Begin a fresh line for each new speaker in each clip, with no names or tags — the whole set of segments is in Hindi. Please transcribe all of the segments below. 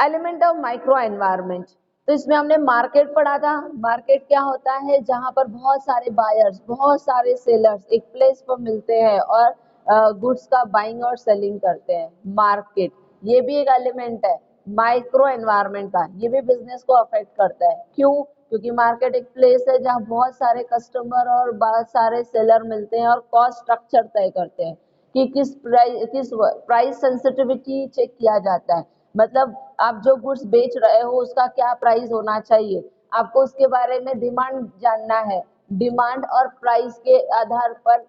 एलिमेंट ऑफ माइक्रो एनवायरनमेंट, तो इसमें हमने मार्केट पढ़ा था। मार्केट क्या होता है, जहां पर बहुत सारे बायर्स, बहुत सारे सेलर्स एक प्लेस पर मिलते हैं और गुड्स का बाइंग और सेलिंग करते हैं। मार्केट ये भी एक एलिमेंट है माइक्रो एनवायरनमेंट का, ये भी बिजनेस को अफेक्ट करता है। क्यों? क्योंकि मार्केट एक प्लेस है जहां बहुत सारे कस्टमर और बहुत सारे सेलर मिलते हैं और कॉस्ट स्ट्रक्चर तय करते हैं कि किस प्राइस सेंसिटिविटी चेक किया जाता है। मतलब आप जो गुड्स बेच रहे हो उसका क्या प्राइस होना चाहिए, आपको उसके बारे में डिमांड जानना है। डिमांड और प्राइस के आधार पर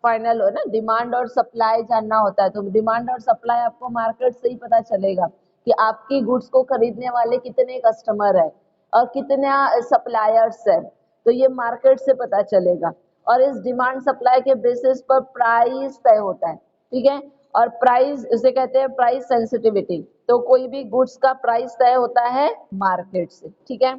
फाइनल हो ना, डिमांड और सप्लाई जानना होता है। तो डिमांड और सप्लाई आपको मार्केट से ही पता चलेगा कि आपकी गुड्स को खरीदने वाले कितने कस्टमर है और कितना सप्लायर्स है, तो ये मार्केट से पता चलेगा। और इस डिमांड सप्लाई के बेसिस पर प्राइस तय होता है, ठीक है। और प्राइस इसे कहते हैं प्राइस सेंसिटिविटी, तो कोई भी गुड्स का प्राइस तय होता है मार्केट से, ठीक है।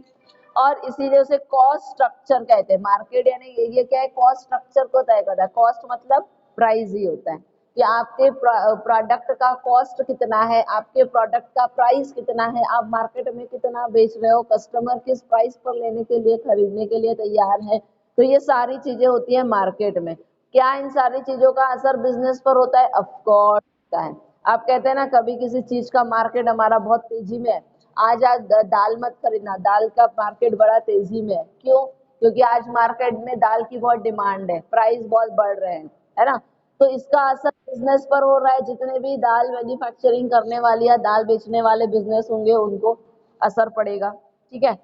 और इसीलिए उसे कॉस्ट स्ट्रक्चर कहते हैं। मार्केट यानी ये क्या है, कॉस्ट स्ट्रक्चर को तय करता है। कॉस्ट मतलब प्राइस ही होता है कि आपके प्रोडक्ट का कॉस्ट कितना है, आपके प्रोडक्ट का प्राइस कितना है, आप मार्केट में कितना बेच रहे हो, कस्टमर किस प्राइस पर लेने के लिए, खरीदने के लिए तैयार है। तो ये सारी चीजें होती है मार्केट में। क्या इन सारी चीजों का असर बिजनेस पर होता है? ऑफकोर्स होता है। आप कहते हैं ना कभी किसी चीज का मार्केट हमारा बहुत तेजी में है, आज दाल मत खरीदना, दाल का मार्केट बड़ा तेजी में है। क्यों? क्योंकि आज मार्केट में दाल की बहुत डिमांड है, प्राइस बहुत बढ़ रहे हैं, है ना। तो इसका असर बिजनेस पर हो रहा है। जितने भी दाल मैन्युफैक्चरिंग करने वाली या दाल बेचने वाले बिजनेस होंगे उनको असर पड़ेगा, ठीक है।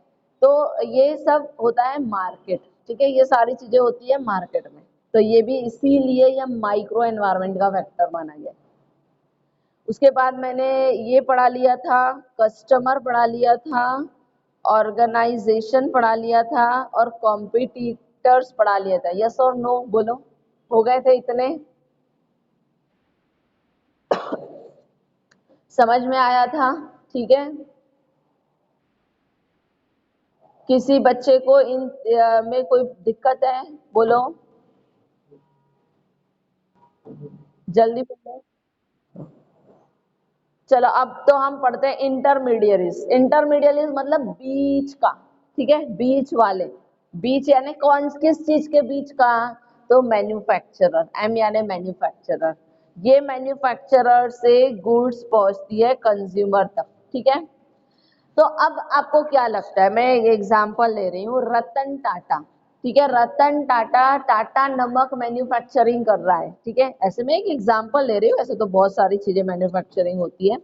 तो ये सब होता है मार्केट, ठीक है। ये सारी चीजें होती है मार्केट में। तो ये भी इसीलिए ये माइक्रो एनवायरनमेंट का फैक्टर माना गया। उसके बाद मैंने ये पढ़ा लिया था, कस्टमर पढ़ा लिया था, ऑर्गेनाइजेशन पढ़ा लिया था और कॉम्पिटिटर्स पढ़ा लिया था। यस और नो बोलो, हो गए थे इतने? समझ में आया था? ठीक है। किसी बच्चे को इन में कोई दिक्कत है? बोलो, जल्दी बोलो। चलो अब तो हम पढ़ते हैं इंटरमीडियरीज। इंटरमीडियरीज मतलब बीच का, ठीक है, बीच वाले। बीच यानी कौन किस चीज के बीच का? तो मैन्युफैक्चरर, एम यानी मैन्युफैक्चरर। ये मैन्युफैक्चरर से गुड्स पहुंचती है कंज्यूमर तक, ठीक है। तो अब आपको क्या लगता है, मैं एक एग्जांपल ले रही हूँ, रतन टाटा, ठीक है। रतन टाटा टाटा नमक मैन्युफैक्चरिंग कर रहा है, ठीक है। ऐसे में एक एग्जांपल ले रही हूँ, ऐसे तो बहुत सारी चीजें मैन्युफैक्चरिंग होती है।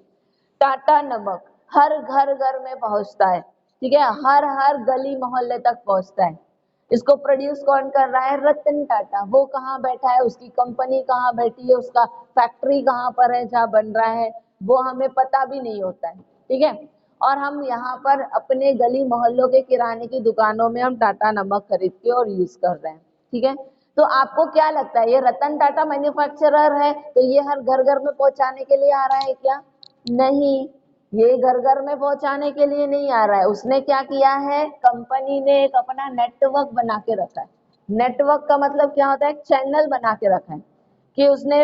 टाटा नमक हर घर घर में पहुंचता है, ठीक है, हर हर गली मोहल्ले तक पहुंचता है। इसको प्रोड्यूस कौन कर रहा है? रतन टाटा। वो कहाँ बैठा है, उसकी कंपनी कहाँ बैठी है, उसका फैक्ट्री कहाँ पर है जहाँ बन रहा है, वो हमें पता भी नहीं होता है, ठीक है। और हम यहाँ पर अपने गली मोहल्लों के किराने की दुकानों में हम टाटा नमक खरीद के और यूज कर रहे हैं, ठीक है। तो आपको क्या लगता है, ये रतन टाटा मैन्युफैक्चरर है तो ये हर घर घर में पहुंचाने के लिए आ रहा है क्या? नहीं, ये घर घर में पहुंचाने के लिए नहीं आ रहा है। उसने क्या किया है, कंपनी ने एक अपना नेटवर्क बना के रखा है। नेटवर्क का मतलब क्या होता है? एक चैनल बना के रखा है कि उसने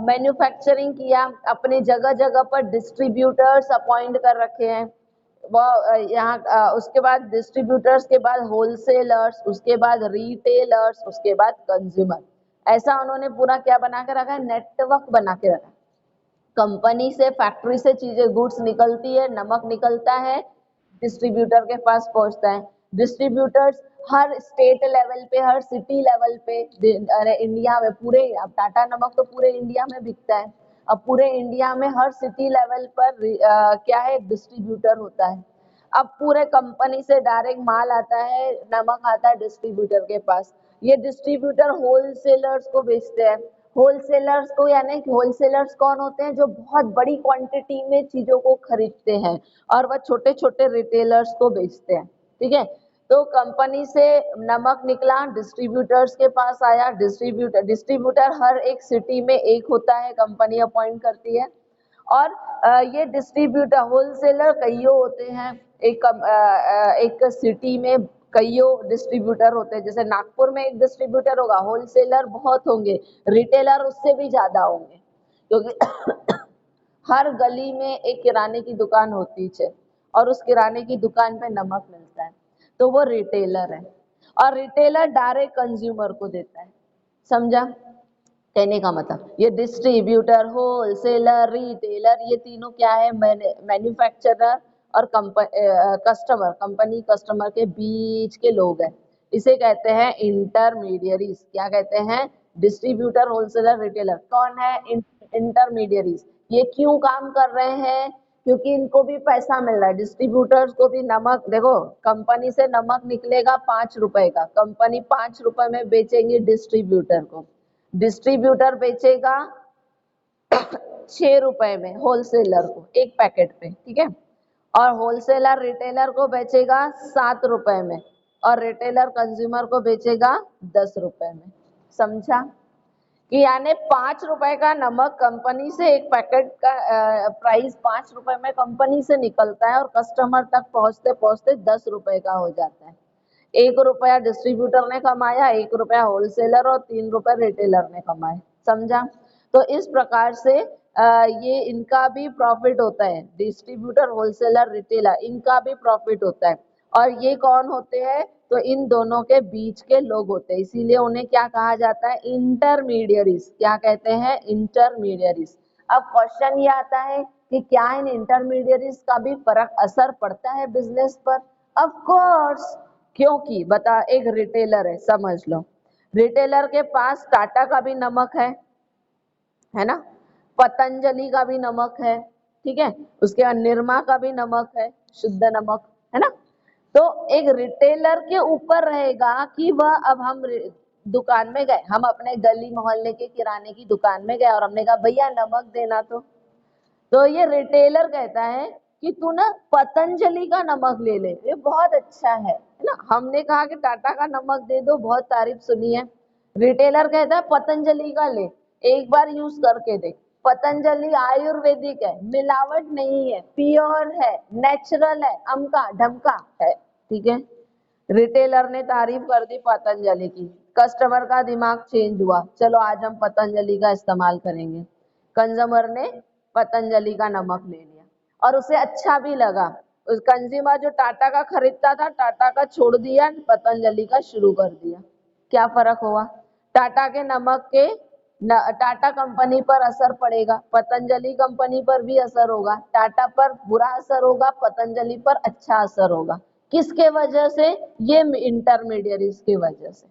मैन्युफैक्चरिंग किया, अपने जगह जगह पर डिस्ट्रीब्यूटर्स अपॉइंट कर रखे हैं। वो यहाँ उसके बाद डिस्ट्रीब्यूटर्स के बाद होलसेलर्स, उसके बाद रिटेलर्स, उसके बाद कंज्यूमर। ऐसा उन्होंने पूरा क्या बना के रखा है? नेटवर्क बना के रखा है। कंपनी से, फैक्ट्री से चीजें, गुड्स निकलती है, नमक निकलता है, डिस्ट्रीब्यूटर के पास पहुंचता है। डिस्ट्रीब्यूटर्स हर स्टेट लेवल पे, हर सिटी लेवल पे, अरे इंडिया में पूरे, अब टाटा नमक तो पूरे इंडिया में बिकता है। अब पूरे इंडिया में हर सिटी लेवल पर क्या है, डिस्ट्रीब्यूटर होता है। अब पूरे कंपनी से डायरेक्ट माल आता है, नमक आता है डिस्ट्रीब्यूटर के पास। ये डिस्ट्रीब्यूटर होलसेलर्स को बेचते हैं। होलसेलर्स को यानी होलसेलर्स कौन होते हैं? जो बहुत बड़ी क्वांटिटी में चीजों को खरीदते हैं और वह छोटे छोटे रिटेलर्स को बेचते हैं, ठीक है। तो कंपनी से नमक निकला, डिस्ट्रीब्यूटर्स के पास आया। डिस्ट्रीब्यूटर हर एक सिटी में एक होता है, कंपनी अपॉइंट करती है। और ये डिस्ट्रीब्यूटर, होलसेलर कईयों होते हैं। एक सिटी में कईयों डिस्ट्रीब्यूटर होते हैं। जैसे नागपुर में एक डिस्ट्रीब्यूटर होगा, होलसेलर बहुत होंगे, रिटेलर उससे भी ज्यादा होंगे, क्योंकि हर गली में एक किराने की दुकान होती है और उस किराने की दुकान पे नमक मिलता है, तो वो रिटेलर है। और रिटेलर डायरेक्ट कंज्यूमर को देता है, समझा? कहने का मतलब ये डिस्ट्रीब्यूटर, होलसेलर, रिटेलर, ये तीनों क्या है? मैन्युफैक्चरर और कस्टमर, कंपनी कस्टमर के बीच के लोग हैं। इसे कहते हैं इंटरमीडियरीज। क्या कहते हैं? Distributor, wholesaler, retailer. कौन है इंटरमीडियरीज? ये क्यों काम कर रहे हैं? क्योंकि इनको भी पैसा मिल रहा है, डिस्ट्रीब्यूटर्स को भी नमक। देखो, कंपनी से नमक निकलेगा 5 रुपए का, कंपनी 5 रुपए में बेचेंगी डिस्ट्रीब्यूटर को, डिस्ट्रीब्यूटर बेचेगा 6 रुपए में होलसेलर को एक पैकेट पे, ठीक है? और होलसेलर रिटेलर को बेचेगा 7 रुपए में, और रिटेलर कंज्यूमर को बेचेगा 10 रुपए में। समझा? कि यानी 5 रुपए का नमक कंपनी से, एक पैकेट का प्राइस 5 रुपए में कंपनी से निकलता है और कस्टमर तक पहुंचते पहुंचते 10 रुपए का हो जाता है। 1 रुपया डिस्ट्रीब्यूटर ने कमाया, 1 रुपया होलसेलर और 3 रुपए रिटेलर ने कमाए। समझा? तो इस प्रकार से ये इनका भी प्रॉफिट होता है, डिस्ट्रीब्यूटर, होलसेलर, रिटेलर, इनका भी प्रॉफिट होता है। और ये कौन होते हैं? तो इन दोनों के बीच के लोग होते हैं, इसीलिए उन्हें क्या कहा जाता है? इंटरमीडियरीज। क्या कहते हैं? इंटरमीडियरीज। अब क्वेश्चन ये आता है कि क्या इन इंटरमीडियरीज का भी फर्क असर पड़ता है बिजनेस पर? ऑफ कोर्स, क्योंकि बता, एक रिटेलर है, समझ लो, रिटेलर के पास टाटा का भी नमक है ना, पतंजलि का भी नमक है, ठीक है, उसके बाद निरमा का भी नमक है, शुद्ध नमक, है ना। तो एक रिटेलर के ऊपर रहेगा कि वह, अब हम दुकान में गए, हम अपने गली मोहल्ले के किराने की दुकान में गए और हमने कहा भैया नमक देना, तो ये रिटेलर कहता है कि तू ना पतंजलि का नमक ले ले, ये बहुत अच्छा है ना। हमने कहा कि टाटा का नमक दे दो, बहुत तारीफ सुनी है। रिटेलर कहता है पतंजलि का ले, एक बार यूज करके देख। पतंजलि आयुर्वेदिक है, मिलावट नहीं है, प्योर है, नेचुरल है, अमका ढमका है, ठीक है। रिटेलर ने तारीफ कर दी पतंजलि की, कस्टमर का दिमाग चेंज हुआ, चलो आज हम पतंजलि का इस्तेमाल करेंगे। कंज्यूमर ने पतंजलि का नमक ले लिया और उसे अच्छा भी लगा। उस कंज्यूमर जो टाटा का खरीदता था, टाटा का छोड़ दिया, पतंजलि का शुरू कर दिया। क्या फर्क हुआ? टाटा के नमक के टाटा कंपनी पर असर पड़ेगा, पतंजलि कंपनी पर भी असर होगा। टाटा पर बुरा असर होगा, पतंजलि पर अच्छा असर होगा। किसके वजह से? ये इंटरमीडियरीज की वजह से।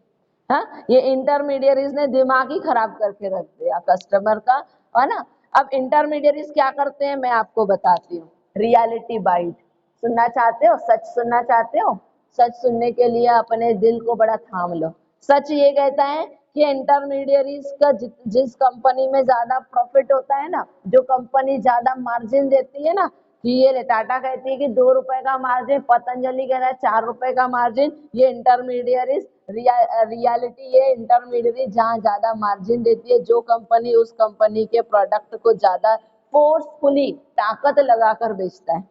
हाँ, ये इंटरमीडियरीज ने दिमाग ही खराब करके रख दिया कस्टमर का, है ना। अब इंटरमीडियरीज क्या करते हैं, मैं आपको बताती हूँ। रियलिटी बाइट सुनना चाहते हो? सच सुनना चाहते हो? सच सुनने के लिए अपने दिल को बड़ा थाम लो। सच ये कहता है कि इंटरमीडियरीज का जिस कंपनी में ज्यादा प्रॉफिट होता है ना, जो कंपनी ज्यादा मार्जिन देती है ना, कि ये टाटा कहती है कि 2 रुपए का मार्जिन, पतंजलि कह रहा है 4 रुपए का मार्जिन, ये इंटरमीडियरीज रियलिटी, ये इंटरमीडियरी जहाँ ज्यादा मार्जिन देती है, जो कंपनी उस कंपनी के प्रोडक्ट को ज्यादा फोर्सफुली ताकत लगाकर बेचता है,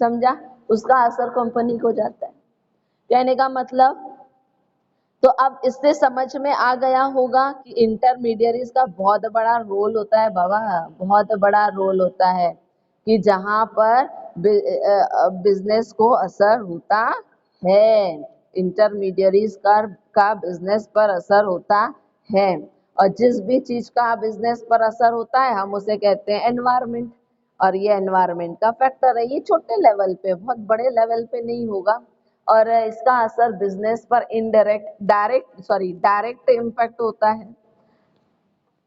समझा, उसका असर कंपनी को जाता है। कहने का मतलब, तो अब इससे समझ में आ गया होगा कि इंटरमीडियरीज का बहुत बड़ा रोल होता है बाबा, बहुत बड़ा रोल होता है कि जहां पर बिजनेस को असर होता है, इंटरमीडियरीज का बिजनेस पर असर होता है। और जिस भी चीज का बिजनेस पर असर होता है हम उसे कहते हैं एनवायरमेंट, और ये एनवायरमेंट का फैक्टर है। ये छोटे लेवल पे, बहुत बड़े लेवल पे नहीं होगा, और इसका असर बिजनेस पर डायरेक्ट इम्पैक्ट होता है।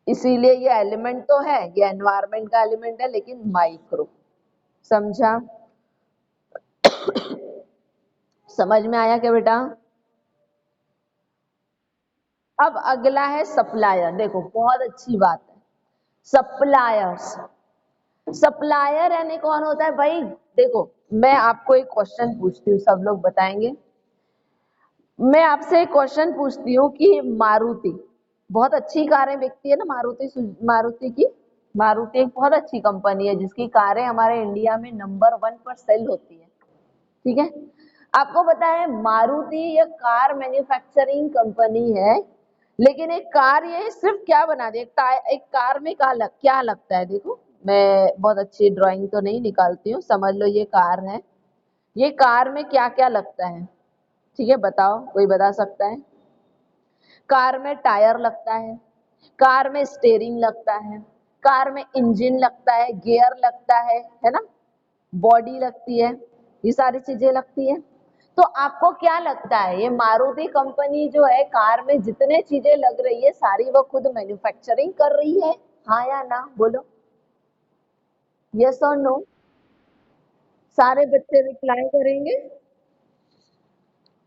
इसीलिए ये एलिमेंट तो है, ये एनवायरमेंट का एलिमेंट है, लेकिन माइक्रो। समझा? समझ में आया क्या बेटा? अब अगला है सप्लायर। देखो बहुत अच्छी बात है, सप्लायर्स। सप्लायर यानी कौन होता है भाई? देखो मैं आपको एक क्वेश्चन पूछती हूँ, सब लोग बताएंगे। मैं आपसे एक क्वेश्चन पूछती हूँ कि मारुति बहुत अच्छी कारें बिकती है ना, मारुति एक बहुत अच्छी कंपनी है जिसकी कारें हमारे इंडिया में नंबर 1 पर सेल होती है, ठीक है। आपको पता है मारुति ये कार मैन्युफैक्चरिंग कंपनी है, लेकिन एक कार ये सिर्फ क्या बना दी, एक कार में क्या लगता है? देखो मैं बहुत अच्छी ड्राइंग तो नहीं निकालती हूँ, समझ लो ये कार है। ये कार में क्या क्या लगता है, ठीक है, बताओ, कोई बता सकता है? कार में टायर लगता है, कार में स्टीयरिंग लगता है, कार में इंजन लगता है, गियर लगता है ना, बॉडी लगती है, ये सारी चीजें लगती है। तो आपको क्या लगता है, ये मारुति कंपनी जो है कार में जितने चीजें लग रही है सारी वो खुद मैन्युफैक्चरिंग कर रही है, हाँ या ना, बोलो यस और नो। सारे बच्चे रिप्लाई करेंगे।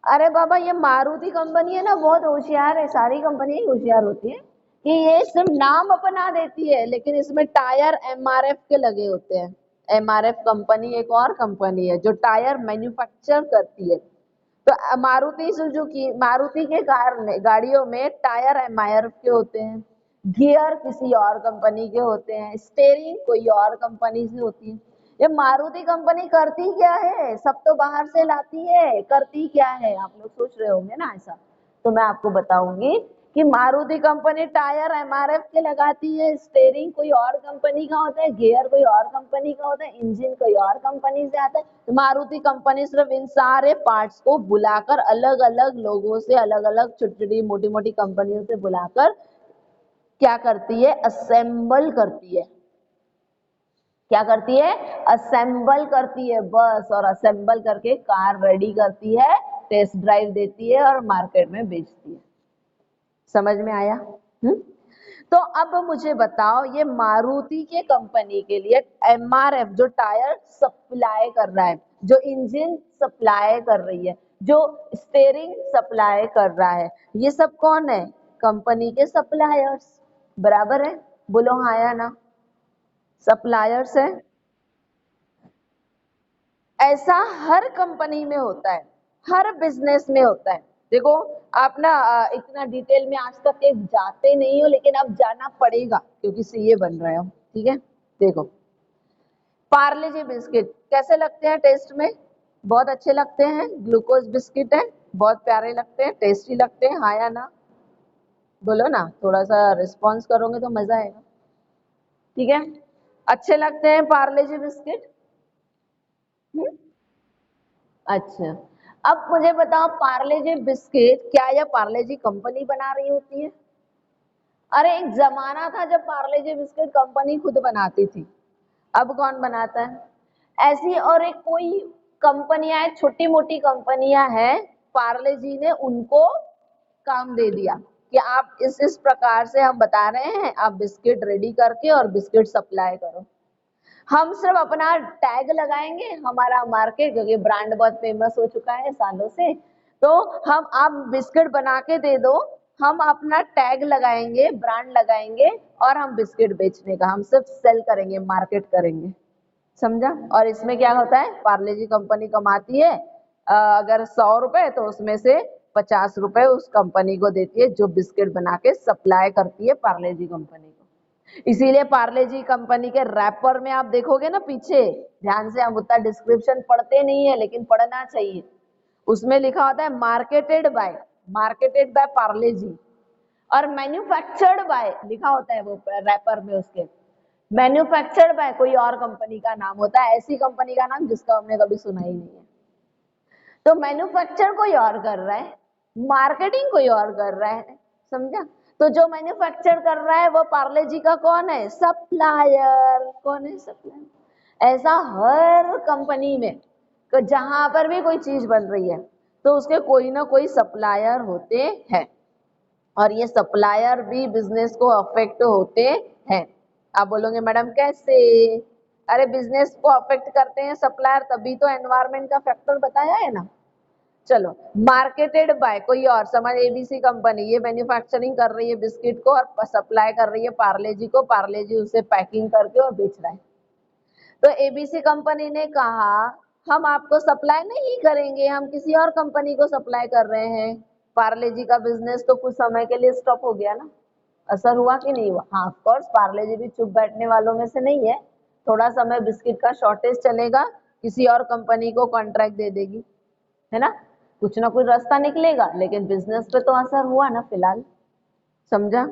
अरे बाबा, ये मारुति कंपनी है ना, बहुत होशियार है, सारी कंपनी ही होशियार होती है कि ये सिर्फ नाम अपना देती है लेकिन इसमें टायर एमआरएफ के लगे होते हैं। एमआरएफ कंपनी एक और कंपनी है जो टायर मैन्युफैक्चर करती है। तो मारुति सुजुकी, मारुति के कार गाड़ियों में टायर एमआरएफ के होते हैं, गियर किसी और कंपनी के होते हैं, स्टीयरिंग कोई और कंपनी से होती है। ये मारुति कंपनी करती क्या है, सब तो बाहर से लाती है, करती क्या है, आप लोग सोच रहे होंगे ना ऐसा। तो मैं आपको बताऊंगी कि मारुति कंपनी टायर एमआरएफ के लगाती है, स्टीयरिंग कोई और कंपनी का होता है, गियर कोई और कंपनी का होता है, इंजन कोई और कंपनी से आता है। तो मारुति कंपनी सिर्फ इन सारे पार्ट्स को बुलाकर अलग अलग लोगों से, अलग अलग छोटी छोटी मोटी मोटी कंपनियों से बुलाकर क्या करती है, असेंबल करती है। क्या करती है, असेंबल करती है बस, और असेंबल करके कार रेडी करती है, टेस्ट ड्राइव देती है और मार्केट में बेचती है। समझ में आया? तो अब मुझे बताओ, ये मारुति के कंपनी के लिए एमआरएफ जो टायर सप्लाई कर रहा है, जो इंजन सप्लाई कर रही है, जो स्टीयरिंग सप्लाई कर रहा है, ये सब कौन है, कंपनी के सप्लायर्स, बराबर है, बोलो हाँ या ना, सप्लायर्स है। ऐसा हर कंपनी में होता है, हर बिजनेस में होता है। देखो, आप ना इतना डिटेल में आज तक एक जाते नहीं हो, लेकिन अब जाना पड़ेगा क्योंकि सीए बन रहे हो, ठीक है। देखो, पार्ले जी बिस्किट कैसे लगते हैं टेस्ट में, बहुत अच्छे लगते हैं, ग्लूकोज बिस्किट है, बहुत प्यारे लगते हैं, टेस्टी लगते हैं, हाँ या ना, बोलो ना, थोड़ा सा रिस्पॉन्स करोगे तो मजा आएगा, ठीक है। अच्छे लगते हैं पार्ले जी बिस्किट। अच्छा, अब मुझे बताओ, पार्ले जी बिस्किट क्या यह पार्ले जी कंपनी बना रही होती है? अरे एक जमाना था जब पार्ले जी बिस्किट कंपनी खुद बनाती थी, अब कौन बनाता है? ऐसी और एक कोई कंपनियां है, छोटी मोटी कंपनियां हैं, पार्ले जी ने उनको काम दे दिया कि आप इस प्रकार से हम बता रहे हैं, आप बिस्किट रेडी करके और बिस्किट सप्लाई करो। हम सिर्फ अपना टैग लगाएंगे, हमारा मार्केट, क्योंकि ब्रांड बहुत फेमस हो चुका है सालों से, तो हम, आप बिस्किट बना के दे दो, हम अपना टैग लगाएंगे, ब्रांड लगाएंगे और हम बिस्किट बेचने का, हम सिर्फ सेल करेंगे, मार्केट करेंगे, समझा। और इसमें क्या होता है, पार्ले जी कंपनी कमाती है अगर 100 रुपए, तो उसमें से 50 रुपए उस कंपनी को देती है जो बिस्किट बना के सप्लाई करती है पार्ले जी कंपनी को। इसीलिए पार्ले जी कंपनी के रैपर में आप देखोगे ना पीछे, ध्यान से, हम उतना डिस्क्रिप्शन पढ़ते नहीं है लेकिन पढ़ना चाहिए, उसमें लिखा होता है मार्केटेड बाय पार्ले जी, और मैन्युफैक्चर्ड बाय लिखा होता है वो रैपर में, उसके मैन्युफैक्चर्ड बाय कोई और कंपनी का नाम होता है, ऐसी कंपनी का नाम जिसका हमने कभी सुना ही नहीं है। तो मैन्युफैक्चर कोई और कर रहा है, मार्केटिंग कोई और कर रहा है, समझा। तो जो मैन्युफैक्चर कर रहा है वो पार्ले जी का कौन है, सप्लायर, कौन है, सप्लायर। ऐसा हर कंपनी में, तो जहां पर भी कोई चीज बन रही है तो उसके कोई ना कोई सप्लायर होते हैं, और ये सप्लायर भी बिजनेस को अफेक्ट होते हैं। आप बोलोगे मैडम कैसे? अरे बिजनेस को अफेक्ट करते हैं सप्लायर, तभी तो एनवायरमेंट का फैक्टर बताया है ना। चलो, मार्केटेड बाय कोई और, समझ, एबीसी कंपनी ये मैन्युफैक्चरिंग कर रही है बिस्किट को और सप्लाई कर रही है पार्ले जी को, पार्ले जी उसे पैकिंग करके और बेच रहा है। तो एबीसी कंपनी ने कहा हम आपको सप्लाई नहीं करेंगे, हम किसी और कंपनी को सप्लाई कर रहे हैं। पार्ले जी का बिजनेस तो कुछ समय के लिए स्टॉप हो गया ना, असर हुआ कि नहीं हुआ? हाँ, ऑफ कोर्स पार्ले जी भी चुप बैठने वालों में से नहीं है, थोड़ा समय बिस्किट का शॉर्टेज चलेगा, किसी और कंपनी को कॉन्ट्रैक्ट दे देगी, है ना, कुछ ना कुछ रास्ता निकलेगा, लेकिन बिजनेस पे तो असर हुआ ना फिलहाल, समझा।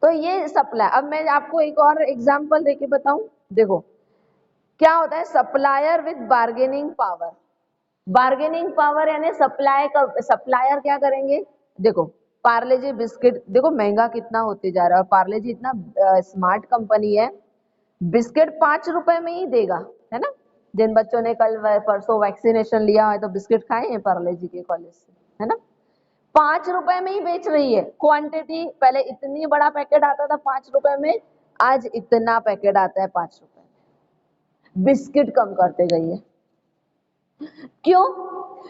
तो ये सप्लाई। अब मैं आपको एक और एग्जांपल देके बताऊं, देखो क्या होता है supplier with bargaining power. Bargaining power यानी सप्लायर क्या करेंगे, देखो पार्ले जी बिस्किट देखो महंगा कितना होते जा रहा है, और पार्ले जी इतना स्मार्ट कंपनी है, बिस्किट 5 रुपए में ही देगा, है ना। जिन बच्चों ने कल परसों वैक्सीनेशन लिया है तो बिस्किट खाए हैं पार्ले जी के कॉलेज से, है ना। 5 रुपए में ही बेच रही है। क्वांटिटी पहले इतनी बड़ा पैकेट आता था 5 रुपए में, आज इतना पैकेट आता है 5 रुपए में। बिस्किट कम करते गई है। क्यों?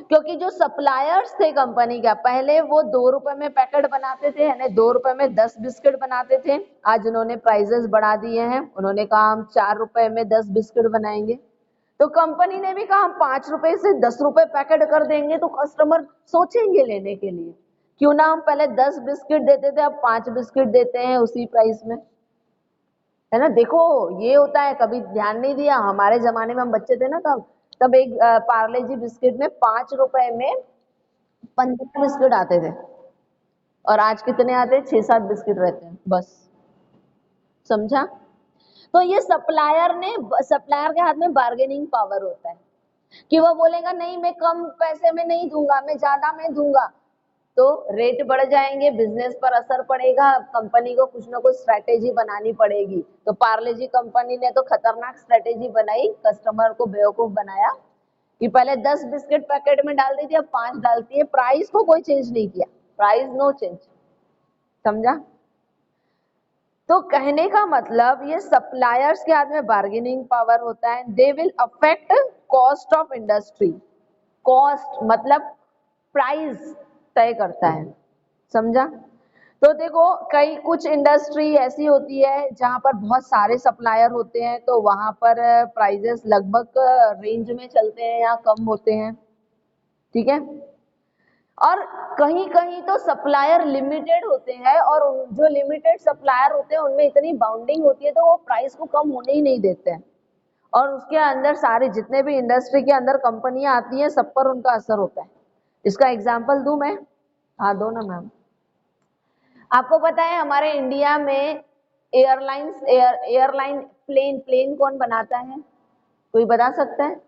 क्योंकि जो सप्लायर्स थे कंपनी का, पहले वो 2 रुपए में पैकेट बनाते थे, यानी 2 रुपए में 10 बिस्किट बनाते थे। आज उन्होंने प्राइसेस बढ़ा दिए हैं, उन्होंने कहा हम 4 रुपए में 10 बिस्किट बनाएंगे। तो कंपनी ने भी कहा हम 5 रुपए से 10 रुपए पैकेट कर देंगे, तो कस्टमर सोचेंगे लेने के लिए। क्यों ना हम पहले 10 बिस्किट देते थे, अब 5 बिस्किट देते हैं उसी प्राइस में, है ना। देखो ये होता है, कभी ध्यान नहीं दिया, हमारे जमाने में हम बच्चे थे ना तब एक पार्ले जी बिस्किट में 5 रुपए में 15 बिस्किट आते थे, और आज कितने आते हैं, 6-7 बिस्किट रहते हैं बस। समझा? तो ये सप्लायर के हाथ में बार्गेनिंग पावर होता है कि वो बोलेगा नहीं मैं कम पैसे में नहीं दूंगा, मैं ज्यादा में दूंगा, तो रेट बढ़ जाएंगे, बिजनेस पर असर पड़ेगा, कंपनी को कुछ ना कुछ स्ट्रेटेजी बनानी पड़ेगी। तो पार्ले जी कंपनी ने तो खतरनाक स्ट्रेटेजी बनाई, कस्टमर को बेवकूफ बनाया कि पहले 10 बिस्किट पैकेट में डाल दी थी, अब 5 डालती है, प्राइस को कोई चेंज नहीं किया, प्राइस नो चेंज। समझा? तो कहने का मतलब ये सप्लायर्स के हाथ में बार्गेनिंग पावर होता है। They will affect cost of industry. Cost मतलब प्राइस तय करता है। समझा? तो देखो कई कुछ इंडस्ट्री ऐसी होती है जहां पर बहुत सारे सप्लायर होते हैं, तो वहां पर प्राइजेस लगभग रेंज में चलते हैं या कम होते हैं, ठीक है। और कहीं कहीं तो सप्लायर लिमिटेड होते हैं, और जो लिमिटेड सप्लायर होते हैं उनमें इतनी बाउंडिंग होती है तो वो प्राइस को कम होने ही नहीं देते हैं, और उसके अंदर सारे जितने भी इंडस्ट्री के अंदर कंपनियां आती हैं सब पर उनका असर होता है। इसका एग्जांपल दूं मैं? हाँ दो ना मैम। आपको पता है हमारे इंडिया में एयरलाइन प्लेन कौन बनाता है, कोई बता सकता है?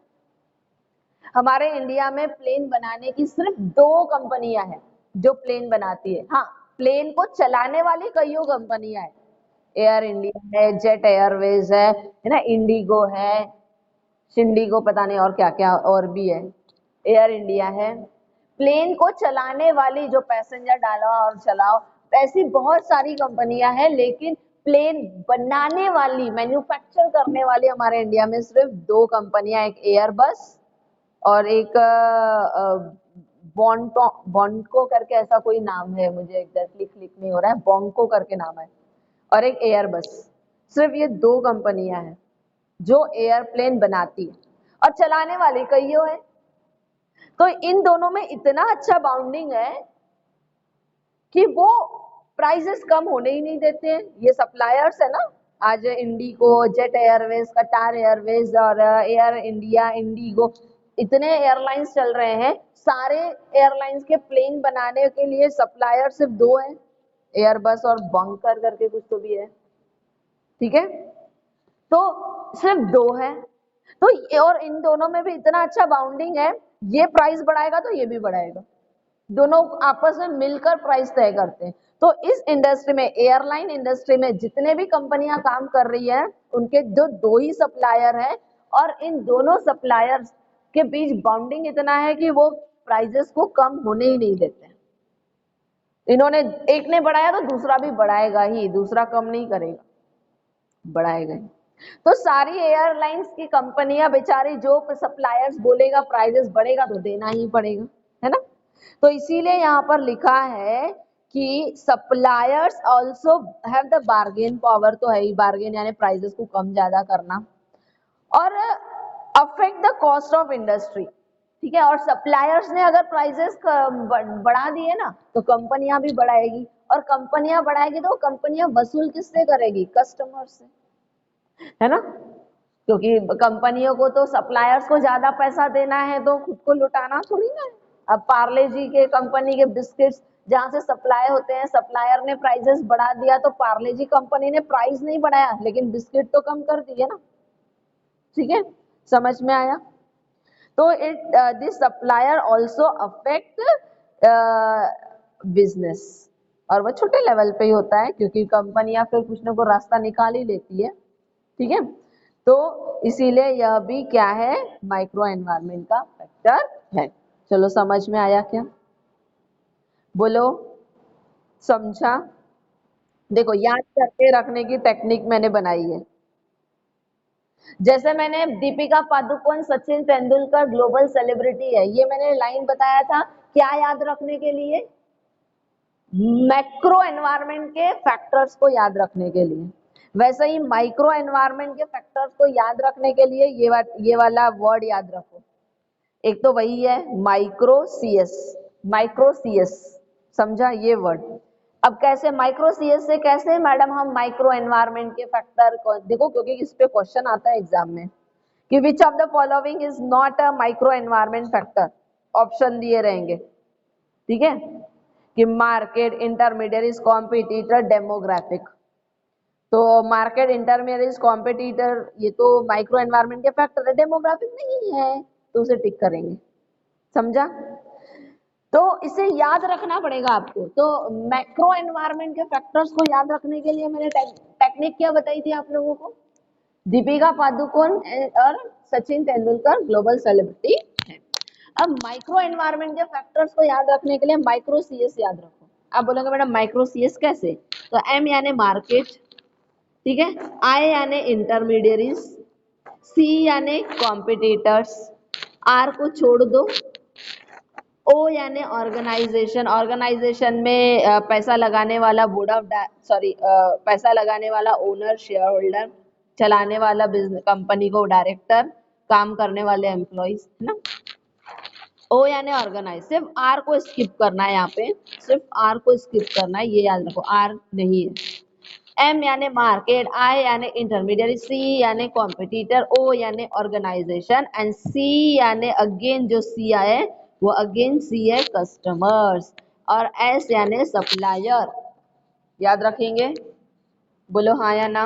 हमारे इंडिया में प्लेन बनाने की सिर्फ 2 कंपनियां हैं जो प्लेन बनाती है। हाँ, प्लेन को चलाने वाली कईयों कंपनियां हैं, एयर इंडिया है, जेट एयरवेज है ना, इंडिगो है, शिंडिगो, पता नहीं और क्या क्या और भी है, एयर इंडिया है। प्लेन को चलाने वाली, जो पैसेंजर डालो और चलाओ, ऐसी बहुत सारी कंपनियां हैं, लेकिन प्लेन बनाने वाली, मैन्युफैक्चर करने वाली हमारे इंडिया में सिर्फ 2 कंपनियां, एक एयरबस और एक बॉन्को करके ऐसा कोई नाम है, मुझे एग्जैक्टली क्लिक नहीं हो रहा है, बॉन्को करके नाम है, और एक एयरबस। सिर्फ ये 2 कंपनियां हैं जो एयरप्लेन बनाती है, और चलाने वाली कईयों है। तो इन दोनों में इतना अच्छा बाउंडिंग है कि वो प्राइसेस कम होने ही नहीं देते हैं। ये सप्लायर्स है ना, आज इंडिगो, जेट एयरवेज, कटार एयरवेज और एयर इंडिया, इंडिगो, इतने एयरलाइंस चल रहे हैं। सारे एयरलाइंस के प्लेन बनाने के लिए सप्लायर सिर्फ 2 हैं, एयरबस और बंकर करके कुछ तो भी है, ठीक है। तो सिर्फ 2 है, तो और इन दोनों में भी इतना अच्छा बाउंडिंग है, ये प्राइस बढ़ाएगा तो ये भी बढ़ाएगा, दोनों आपस में मिलकर प्राइस तय करते हैं। तो इस इंडस्ट्री में, एयरलाइन इंडस्ट्री में जितने भी कंपनियां काम कर रही है, उनके जो 2 ही सप्लायर है, और इन दोनों सप्लायर्स के बीच बाउंडिंग इतना है कि वो प्राइजेस को कम होने ही नहीं देते। इन्होंने, एक ने बढ़ाया तो दूसरा भी बढ़ाएगा ही, दूसरा कम नहीं करेगा, बढ़ाएगा ही। तो सारी एयरलाइंस की कंपनियां बेचारी, जो सप्लायर्स बोलेगा प्राइजेस बढ़ेगा तो देना ही पड़ेगा, है ना। तो इसीलिए यहाँ पर लिखा है कि suppliers also have the bargain power, तो है ही, बार्गेन यानी प्राइजेस को कम ज्यादा करना, और affect the cost of industry, ठीक है। और सप्लायर्स ने अगर प्राइजेस बढ़ा दिए ना तो कंपनियां भी बढ़ाएगी, और कंपनियां बढ़ाएगी तो कंपनियां वसूल किससे करेगी, कस्टमर से, है ना। क्योंकि कंपनियों को तो सप्लायर्स को ज्यादा पैसा देना है, तो खुद को लुटाना थोड़ी ना है। अब पार्ले जी के कंपनी के बिस्किट्स जहां से सप्लाई होते हैं, सप्लायर ने प्राइसेस बढ़ा दिया तो पार्ले जी कंपनी ने प्राइस नहीं बढ़ाया लेकिन बिस्किट तो कम कर दिए ना, ठीक है, समझ में आया। तो it this supplier also affect business, और वो छोटे लेवल पे ही होता है क्योंकि कंपनियां फिर कुछ ना कुछ रास्ता निकाल ही लेती है, ठीक है। तो इसीलिए यह भी क्या है, माइक्रो एनवायरनमेंट का फैक्टर है। चलो समझ में आया क्या, बोलो समझा। देखो याद करके रखने की टेक्निक मैंने बनाई है। जैसे मैंने दीपिका पादुकोण सचिन तेंदुलकर ग्लोबल सेलिब्रिटी है, ये मैंने लाइन बताया था क्या याद रखने के लिए, मैक्रो एनवायरनमेंट के फैक्टर्स को याद रखने के लिए। वैसे ही माइक्रो एनवायरनमेंट के फैक्टर्स को याद रखने के लिए ये वाला वर्ड याद रखो। एक तो वही है माइक्रो सीएस, माइक्रो सीएस, समझा ये वर्ड। अब कैसे माइक्रो सीएस से कैसे मैडम हम माइक्रो एनवायरनमेंट के फैक्टर को देखो, क्योंकि इस पे क्वेश्चन आता है एग्जाम में कि which of the following is not a micro environment factor, option दिए रहेंगे, ठीक है, कि मार्केट, इंटरमीडिएट, कॉम्पिटिटर, डेमोग्राफिक। तो मार्केट, इंटरमीडिएट, कॉम्पिटिटर ये तो माइक्रो एनवायरनमेंट के फैक्टर है, डेमोग्राफिक नहीं है तो उसे टिक करेंगे, समझा। तो इसे याद रखना पड़ेगा आपको। तो मैक्रो एनवायरनमेंट के फैक्टर्स को याद रखने के लिए मैंने टेक्निक क्या बताई थी आप लोगों को, दीपिका पादुकोण और सचिन तेंदुलकर ग्लोबल सेलिब्रिटी है। अब माइक्रो एनवायरनमेंट के फैक्टर्स को याद रखने के लिए माइक्रो सीएस याद रखो। आप बोलोगे मैडम माइक्रो सीएस कैसे, तो एम यानी मार्केट, ठीक है, आई यानी इंटरमीडिएरीज, सी यानी कॉम्पिटिटर्स, आर को छोड़ दो, ओ यानी ऑर्गेनाइजेशन, ऑर्गेनाइजेशन में पैसा लगाने वाला बोर्ड ऑफ पैसा लगाने वाला ओनर, शेयर होल्डर, चलाने वाला बिजनेस कंपनी को डायरेक्टर, काम करने वाले एम्प्लॉइज, है ना। ओ यानी ऑर्गेनाइज, सिर्फ आर को स्किप करना है, यहाँ पे सिर्फ आर को स्किप करना है, ये याद रखो आर नहीं है। एम यानी मार्केट, आई यानी इंटरमीडिएट, सी यानी कॉम्पिटिटर, ओ यानी ऑर्गेनाइजेशन एंड सी यानी अगेन जो सी है वो अगेन सी है कस्टमर्स, और एस यानी सप्लायर। याद रखेंगे, बोलो हाँ या ना।